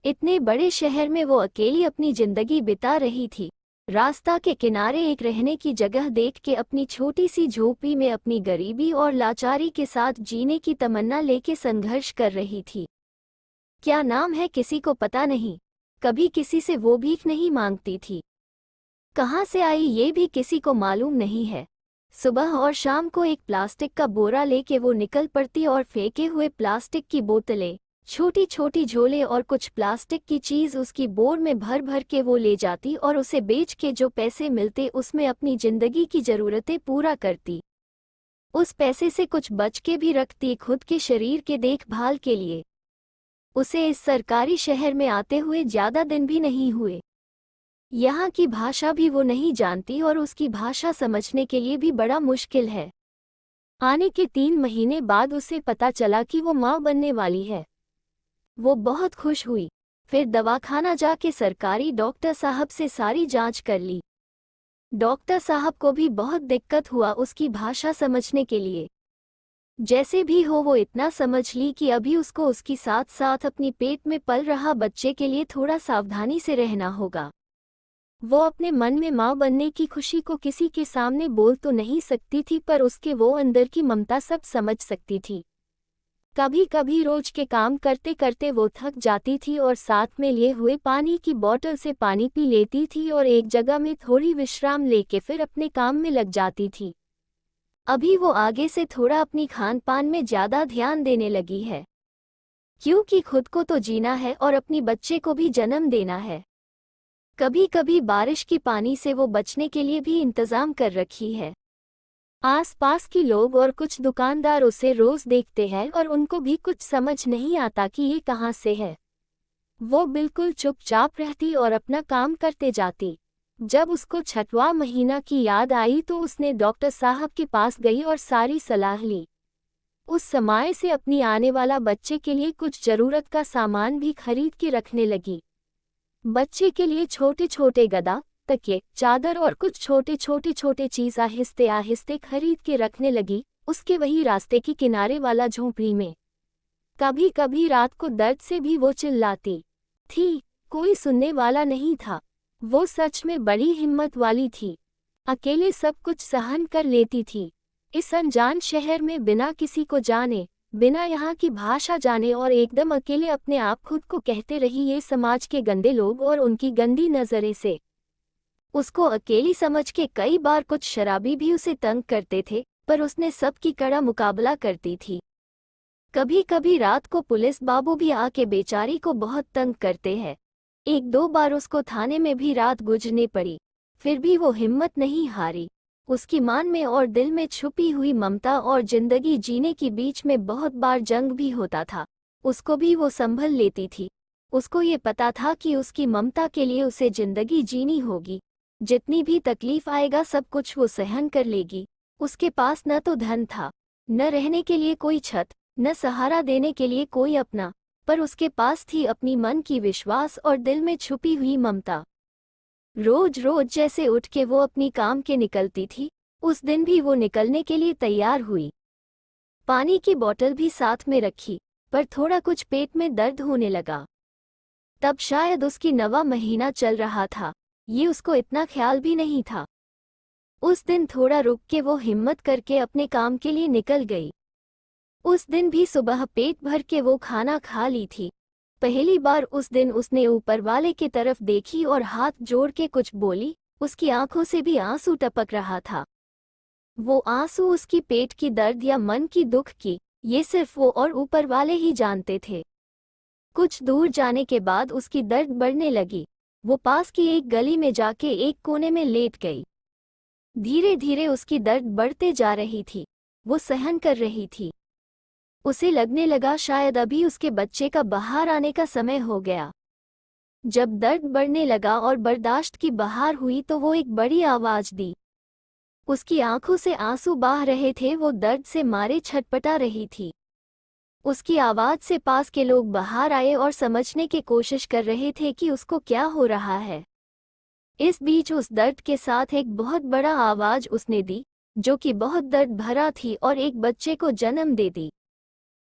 इतने बड़े शहर में वो अकेली अपनी जिंदगी बिता रही थी। रास्ता के किनारे एक रहने की जगह देख के अपनी छोटी सी झोपड़ी में अपनी गरीबी और लाचारी के साथ जीने की तमन्ना लेके संघर्ष कर रही थी। क्या नाम है किसी को पता नहीं, कभी किसी से वो भीख नहीं मांगती थी। कहाँ से आई ये भी किसी को मालूम नहीं है। सुबह और शाम को एक प्लास्टिक का बोरा लेके वो निकल पड़ती और फेंके हुए प्लास्टिक की बोतलें, छोटी छोटी झोले और कुछ प्लास्टिक की चीज उसकी बोर में भर भर के वो ले जाती और उसे बेच के जो पैसे मिलते उसमें अपनी जिंदगी की जरूरतें पूरा करती। उस पैसे से कुछ बच के भी रखती खुद के शरीर के देखभाल के लिए। उसे इस सरकारी शहर में आते हुए ज्यादा दिन भी नहीं हुए। यहाँ की भाषा भी वो नहीं जानती और उसकी भाषा समझने के लिए भी बड़ा मुश्किल है। आने के 3 महीने बाद उसे पता चला कि वो माँ बनने वाली है। वो बहुत खुश हुई। फिर दवाखाना जाके सरकारी डॉक्टर साहब से सारी जांच कर ली। डॉक्टर साहब को भी बहुत दिक्कत हुआ उसकी भाषा समझने के लिए। जैसे भी हो वो इतना समझ ली कि अभी उसको उसकी साथ साथ अपनी पेट में पल रहा बच्चे के लिए थोड़ा सावधानी से रहना होगा। वो अपने मन में माँ बनने की खुशी को किसी के सामने बोल तो नहीं सकती थी, पर उसके वो अंदर की ममता सब समझ सकती थी। कभी कभी रोज के काम करते करते वो थक जाती थी और साथ में लिए हुए पानी की बोतल से पानी पी लेती थी और एक जगह में थोड़ी विश्राम लेके फिर अपने काम में लग जाती थी। अभी वो आगे से थोड़ा अपनी खान पान में ज्यादा ध्यान देने लगी है, क्योंकि खुद को तो जीना है और अपनी बच्चे को भी जन्म देना है। कभी कभी बारिश की पानी से वो बचने के लिए भी इंतजाम कर रखी है। आसपास के लोग और कुछ दुकानदार उसे रोज देखते हैं और उनको भी कुछ समझ नहीं आता कि ये कहाँ से है। वो बिल्कुल चुपचाप रहती और अपना काम करते जाती। जब उसको 6वां महीना की याद आई तो उसने डॉक्टर साहब के पास गई और सारी सलाह ली। उस समय से अपनी आने वाला बच्चे के लिए कुछ जरूरत का सामान भी खरीद के रखने लगी। बच्चे के लिए छोटे छोटे गदा, तकिए, चादर और कुछ छोटे चीज आहिस्ते आहिस्ते खरीद के रखने लगी, उसके वही रास्ते के किनारे वाला झोंपड़ी में। कभी कभी रात को दर्द से भी वो चिल्लाती थी, कोई सुनने वाला नहीं था। वो सच में बड़ी हिम्मत वाली थी, अकेले सब कुछ सहन कर लेती थी। इस अनजान शहर में बिना किसी को जाने, बिना यहाँ की भाषा जाने और एकदम अकेले अपने आप खुद को कहते रही ये समाज के गंदे लोग और उनकी गंदी नजरें से। उसको अकेली समझ के कई बार कुछ शराबी भी उसे तंग करते थे, पर उसने सबकी कड़ा मुकाबला करती थी। कभी कभी रात को पुलिस बाबू भी आके बेचारी को बहुत तंग करते हैं। 1-2 बार उसको थाने में भी रात गुजरनी पड़ी, फिर भी वो हिम्मत नहीं हारी। उसकी मान में और दिल में छुपी हुई ममता और जिंदगी जीने की बीच में बहुत बार जंग भी होता था, उसको भी वो संभल लेती थी। उसको ये पता था कि उसकी ममता के लिए उसे जिंदगी जीनी होगी। जितनी भी तकलीफ आएगा सब कुछ वो सहन कर लेगी। उसके पास न तो धन था, न रहने के लिए कोई छत, न सहारा देने के लिए कोई अपना, पर उसके पास थी अपनी मन की विश्वास और दिल में छुपी हुई ममता। रोज रोज जैसे उठ के वो अपनी काम के निकलती थी, उस दिन भी वो निकलने के लिए तैयार हुई। पानी की बोतल भी साथ में रखी, पर थोड़ा कुछ पेट में दर्द होने लगा। तब शायद उसकी 9वां महीना चल रहा था, ये उसको इतना ख्याल भी नहीं था। उस दिन थोड़ा रुक के वो हिम्मत करके अपने काम के लिए निकल गई। उस दिन भी सुबह पेट भर के वो खाना खा ली थी। पहली बार उस दिन उसने ऊपर वाले की तरफ देखी और हाथ जोड़ के कुछ बोली, उसकी आंखों से भी आंसू टपक रहा था। वो आंसू उसकी पेट की दर्द या मन की दुख की, ये सिर्फ वो और ऊपर वाले ही जानते थे। कुछ दूर जाने के बाद उसकी दर्द बढ़ने लगी। वो पास की एक गली में जाके एक कोने में लेट गई। धीरे धीरे उसकी दर्द बढ़ते जा रही थी, वो सहन कर रही थी। उसे लगने लगा शायद अभी उसके बच्चे का बाहर आने का समय हो गया। जब दर्द बढ़ने लगा और बर्दाश्त की बहार हुई तो वो एक बड़ी आवाज दी। उसकी आंखों से आंसू बह रहे थे, वो दर्द से मारे छटपटा रही थी। उसकी आवाज से पास के लोग बाहर आए और समझने की कोशिश कर रहे थे कि उसको क्या हो रहा है। इस बीच उस दर्द के साथ एक बहुत बड़ा आवाज उसने दी, जो कि बहुत दर्द भरा थी, और एक बच्चे को जन्म दे दी।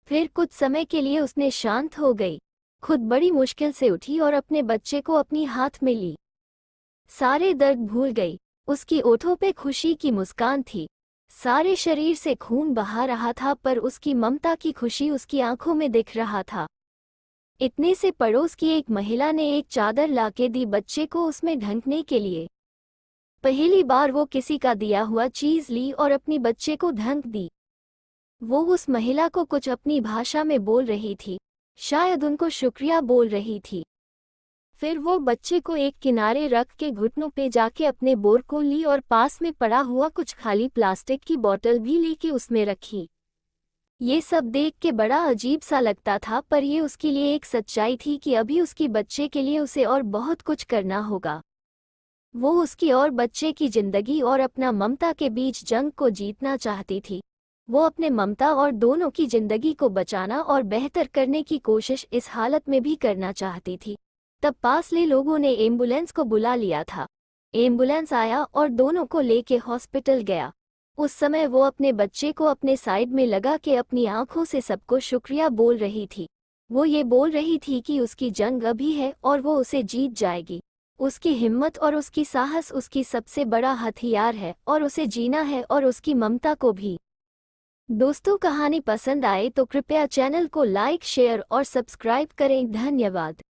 फिर कुछ समय के लिए उसने शांत हो गई। खुद बड़ी मुश्किल से उठी और अपने बच्चे को अपनी हाथ में ली। सारे दर्द भूल गई। उसकी ओठों पे खुशी की मुस्कान थी। सारे शरीर से खून बहा रहा था, पर उसकी ममता की खुशी उसकी आंखों में दिख रहा था। इतने से पड़ोस की एक महिला ने एक चादर लाके दी बच्चे को उसमें ढंकने के लिए। पहली बार वो किसी का दिया हुआ चीज ली और अपनी बच्चे को ढंक दी। वो उस महिला को कुछ अपनी भाषा में बोल रही थी, शायद उनको शुक्रिया बोल रही थी। फिर वो बच्चे को एक किनारे रख के घुटनों पे जाके अपने बोर को ली और पास में पड़ा हुआ कुछ खाली प्लास्टिक की बोतल भी लेके उसमें रखी। ये सब देख के बड़ा अजीब सा लगता था, पर ये उसके लिए एक सच्चाई थी कि अभी उसकी बच्चे के लिए उसे और बहुत कुछ करना होगा। वो उसकी और बच्चे की जिंदगी और अपना ममता के बीच जंग को जीतना चाहती थी। वो अपने ममता और दोनों की जिंदगी को बचाना और बेहतर करने की कोशिश इस हालत में भी करना चाहती थी। तब पासले लोगों ने एम्बुलेंस को बुला लिया था। एम्बुलेंस आया और दोनों को लेके हॉस्पिटल गया। उस समय वो अपने बच्चे को अपने साइड में लगा के अपनी आंखों से सबको शुक्रिया बोल रही थी। वो ये बोल रही थी कि उसकी जंग अभी है और वो उसे जीत जाएगी। उसकी हिम्मत और उसकी साहस उसकी सबसे बड़ा हथियार है और उसे जीना है, और उसकी ममता को भी। दोस्तों, कहानी पसंद आए तो कृपया चैनल को लाइक, शेयर और सब्सक्राइब करें। धन्यवाद।